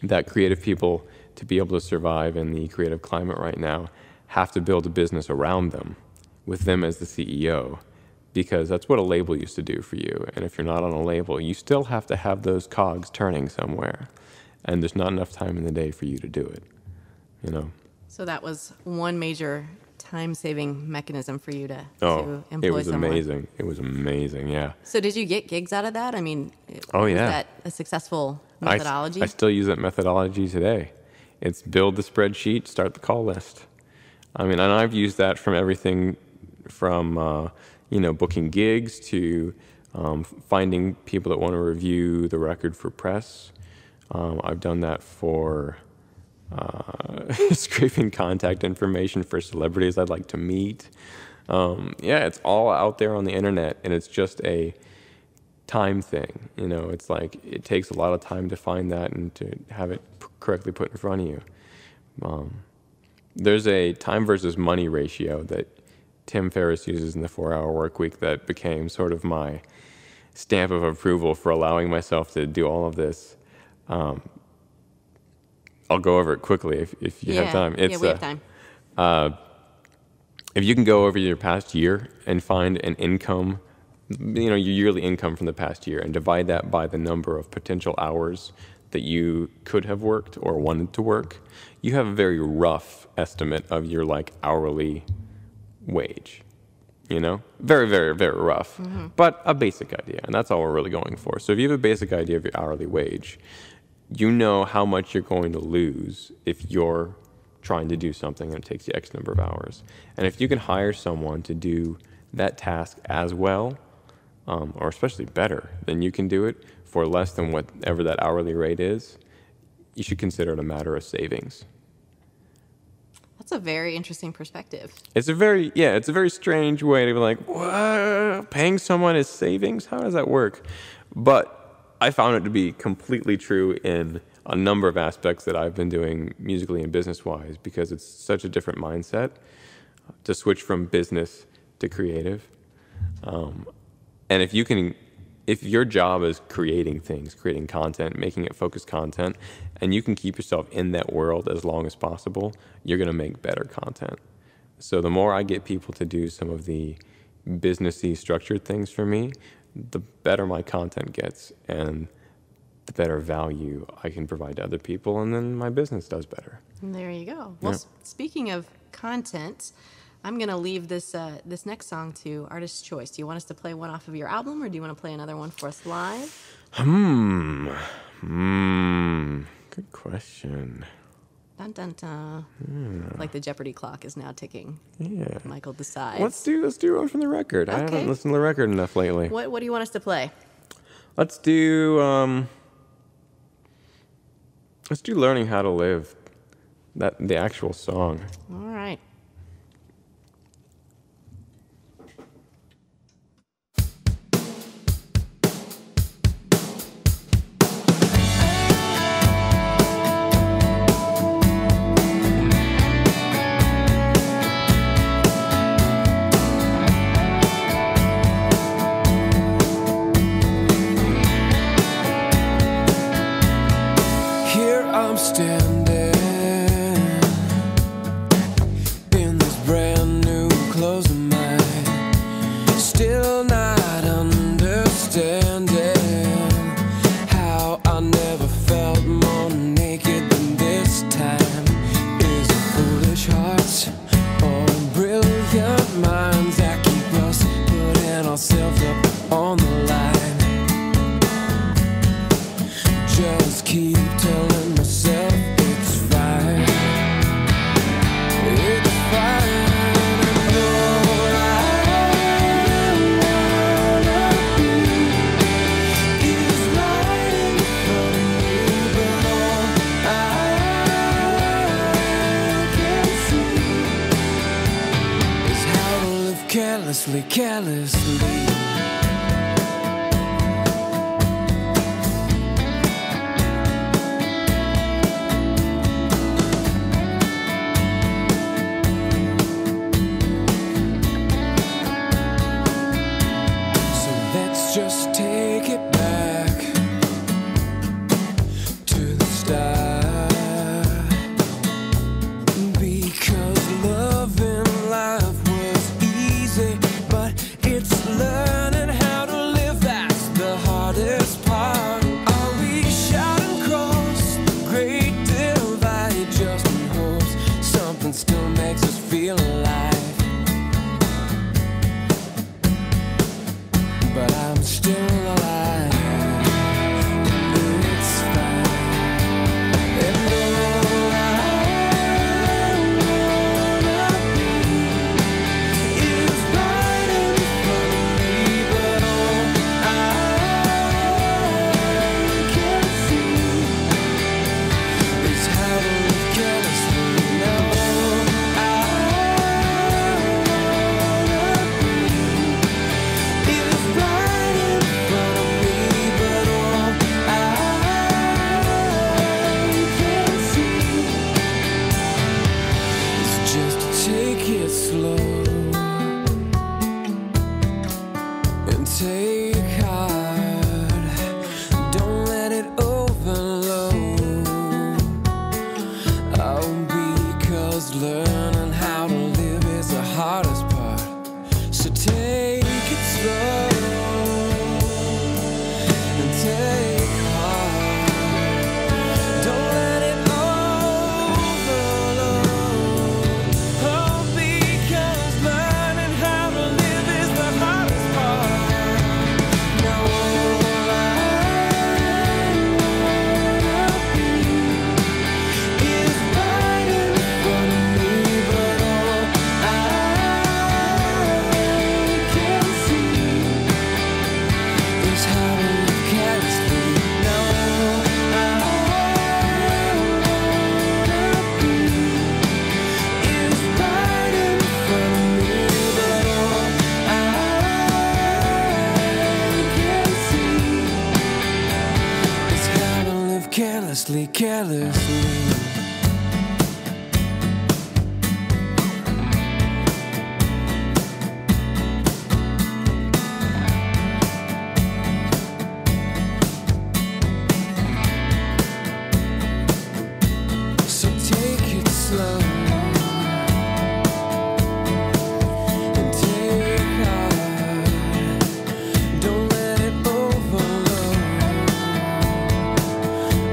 that creative people, to be able to survive in the creative climate right now, have to build a business around them, with them as the CEO, because that's what a label used to do for you. And if you're not on a label, you still have to have those cogs turning somewhere, and there's not enough time in the day for you to do it. So that was one major time-saving mechanism for you to employ it was someone. amazing. It was amazing, yeah. So did you get gigs out of that? I mean, was that a successful methodology? I still use that methodology today. It's build the spreadsheet, start the call list. I mean, and I've used that from everything from, booking gigs to finding people that want to review the record for press. I've done that for scraping contact information for celebrities I'd like to meet. It's all out there on the internet, and it's just a time thing. It's like it takes a lot of time to find that and to have it correctly put in front of you. There's a time versus money ratio that Tim Ferriss uses in the 4-Hour Workweek that became sort of my stamp of approval for allowing myself to do all of this. I'll go over it quickly if you have time. We have time. If you can go over your past year and find an income, your yearly income from the past year, and divide that by the number of potential hours that you could have worked or wanted to work, you have a very rough estimate of your hourly wage. Very, very, very rough, but a basic idea, and that's all we're really going for. So if you have a basic idea of your hourly wage, you know how much you're going to lose if you're trying to do something and it takes you X number of hours. And if you can hire someone to do that task as well, or especially better than you can do it for less than whatever that hourly rate is, you should consider it a matter of savings. That's a very interesting perspective. It's a very strange way to be like, what? Paying someone is savings? How does that work? But I found it to be completely true in a number of aspects that I've been doing musically and business-wise, because it's such a different mindset to switch from business to creative. And if your job is creating things, creating content, making it focused content, and you can keep yourself in that world as long as possible, you're going to make better content. So the more I get people to do some of the businessy structured things for me, the better my content gets and the better value I can provide to other people, and then my business does better. There you go. Well, speaking of content, I'm going to leave this next song to artist's choice. Do you want us to play one off of your album, or do you want to play another one for us live? Good question. Dun, dun, dun. Like the Jeopardy clock is now ticking. Yeah. Michael decides. Let's do one from the record. Okay. I haven't listened to the record enough lately. What do you want us to play? Let's do Learning How to Live. The actual song. All right. Here I'm standing take it back to the start, because love and life was easy, but it's learning how to live that's the hardest part. Are we shouting across the great divide just in hopes something still makes us feel alive? But I'm still alive, and it's fine. And all I wanna be is right in front of me, but all I can see is how to live carelessly. Now all I wanna be is right in front of me, but all I can see is just to take it slow and take heart. Don't let it overload. Oh, because learning how to live is the hardest part. So take it slow and take heart. Don't let it overload. Oh, because learning how to live is the hardest part. Now all I wanna be is right in front of me, but all I can see is how to live carelessly. Now all I wanna be is right in front of me, but all I can see is how to live carelessly, carelessly. So take it slow and take heart. Don't let it overload.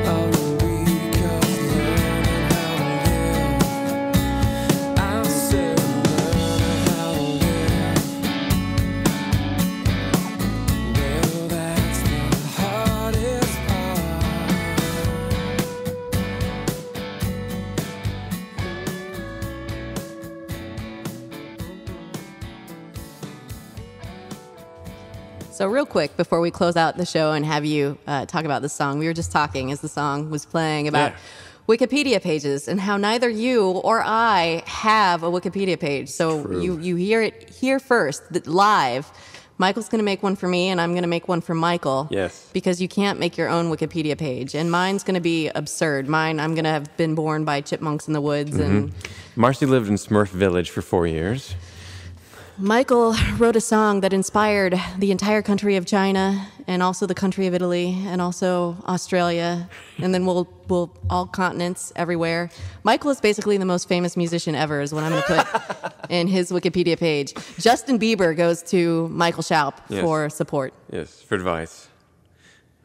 Oh, because learning how to live, I said learning how to live, well, that's the hardest part. So real quick, before we close out the show and have you talk about this song, we were just talking as the song was playing about Yeah. Wikipedia pages and how neither you or I have a Wikipedia page. So True. you hear it here first, live. Michael's going to make one for me, and I'm going to make one for Michael. Yes. Because you can't make your own Wikipedia page. And mine's going to be absurd. Mine, I'm going to have been born by chipmunks in the woods. And Marcy lived in Smurf Village for 4 years. Michael wrote a song that inspired the entire country of China and also the country of Italy and also Australia. And then we'll all continents everywhere. Michael is basically the most famous musician ever is what I'm going to put in his Wikipedia page. Justin Bieber goes to Michael Shoup Yes. for support. Yes, for advice.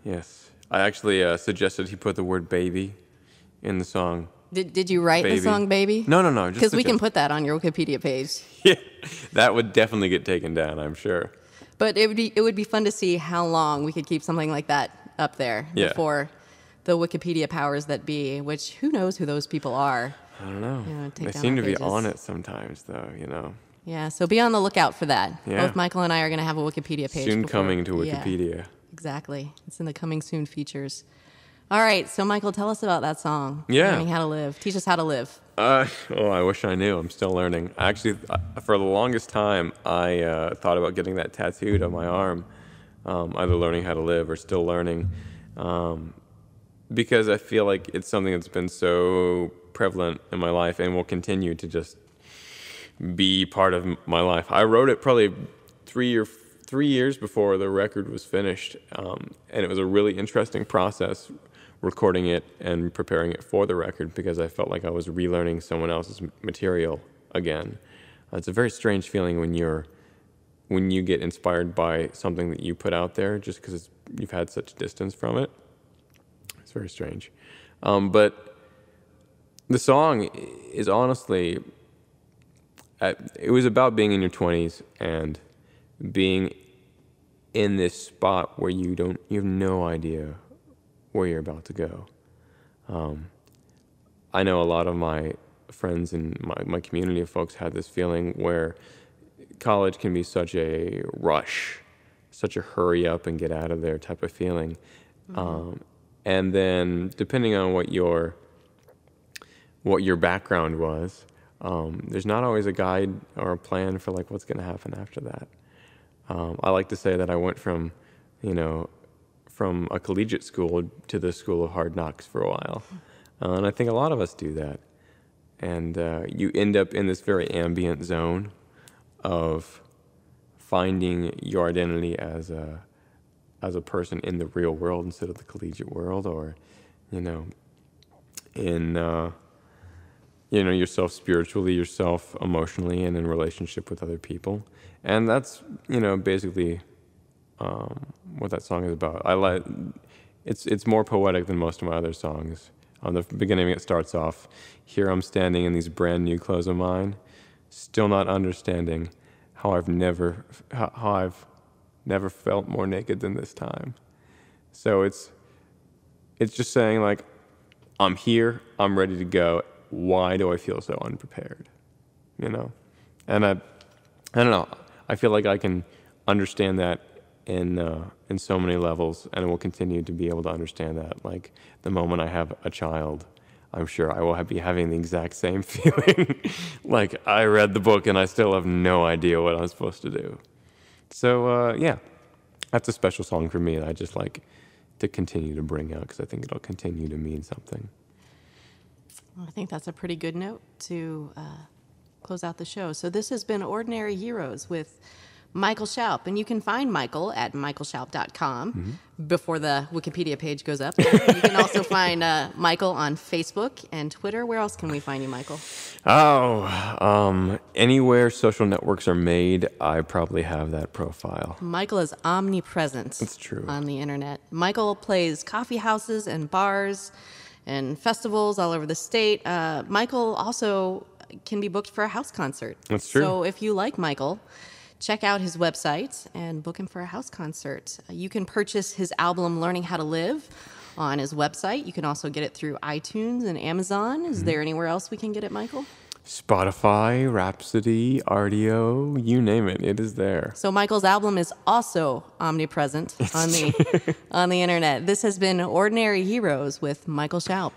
Yes. I actually suggested he put the word baby in the song. Did you write the Baby. song Baby? No, just Because we can suggest- put that on your Wikipedia page. Yeah, that would definitely get taken down, I'm sure. But it would be fun to see how long we could keep something like that up there Yeah. before the Wikipedia powers that be, which who knows who those people are. I don't know. You know, take They down seem our to be pages. on it sometimes, though, you know. Yeah, so be on the lookout for that. Yeah. Both Michael and I are going to have a Wikipedia page. Soon before- coming to Yeah, Wikipedia. exactly. It's in the coming soon features. All right, so Michael, tell us about that song. Yeah. Learning how to live. Teach us how to live. I wish I knew. I'm still learning. Actually, for the longest time, I thought about getting that tattooed on my arm, either learning how to live or still learning, because I feel like it's something that's been so prevalent in my life and will continue to just be part of my life. I wrote it probably 3 years before the record was finished, and it was a really interesting process recording it and preparing it for the record because I felt like I was relearning someone else's material again. It's a very strange feeling when you get inspired by something that you put out there just because you've had such distance from it. It's very strange. But the song is honestly, it was about being in your 20s and being in this spot where you have no idea where you're about to go. I know a lot of my friends and my community of folks had this feeling where college can be such a rush, such a hurry up and get out of there type of feeling. And then depending on what your background was, there's not always a guide or a plan for like what's going to happen after that. I like to say that I went from a collegiate school to the school of hard knocks for a while. And I think a lot of us do that. And you end up in this very ambient zone of finding your identity as a person in the real world instead of the collegiate world, or in yourself spiritually, yourself emotionally, and in relationship with other people. And that's basically what that song is about. It's more poetic than most of my other songs. On the beginning, it starts off, "Here I'm standing in these brand new clothes of mine, still not understanding how I've never felt more naked than this time." So it's just saying like, I'm here, I'm ready to go. Why do I feel so unprepared? And I don't know. I feel like I can understand that in so many levels, and I will continue to be able to understand that. Like the moment I have a child, I'm sure I will be having the exact same feeling. Like I read the book and I still have no idea what I'm supposed to do. So yeah, that's a special song for me that I just like to continue to bring out because I think it'll continue to mean something. Well, I think that's a pretty good note to close out the show. So this has been Ordinary Heroes with Michael Shoup, and you can find Michael at michaelshoup.com before the Wikipedia page goes up. You can also find Michael on Facebook and Twitter. Where else can we find you, Michael? Anywhere social networks are made, I probably have that profile. Michael is omnipresent. That's true. On the internet. Michael plays coffee houses and bars and festivals all over the state. Michael also can be booked for a house concert. That's true. So if you like Michael, check out his website and book him for a house concert. You can purchase his album, Learning How to Live, on his website. You can also get it through iTunes and Amazon. Is there anywhere else we can get it, Michael? Spotify, Rhapsody, RDO, you name it, it is there. So Michael's album is also omnipresent on the internet. This has been Ordinary Heroes with Michael Shoup.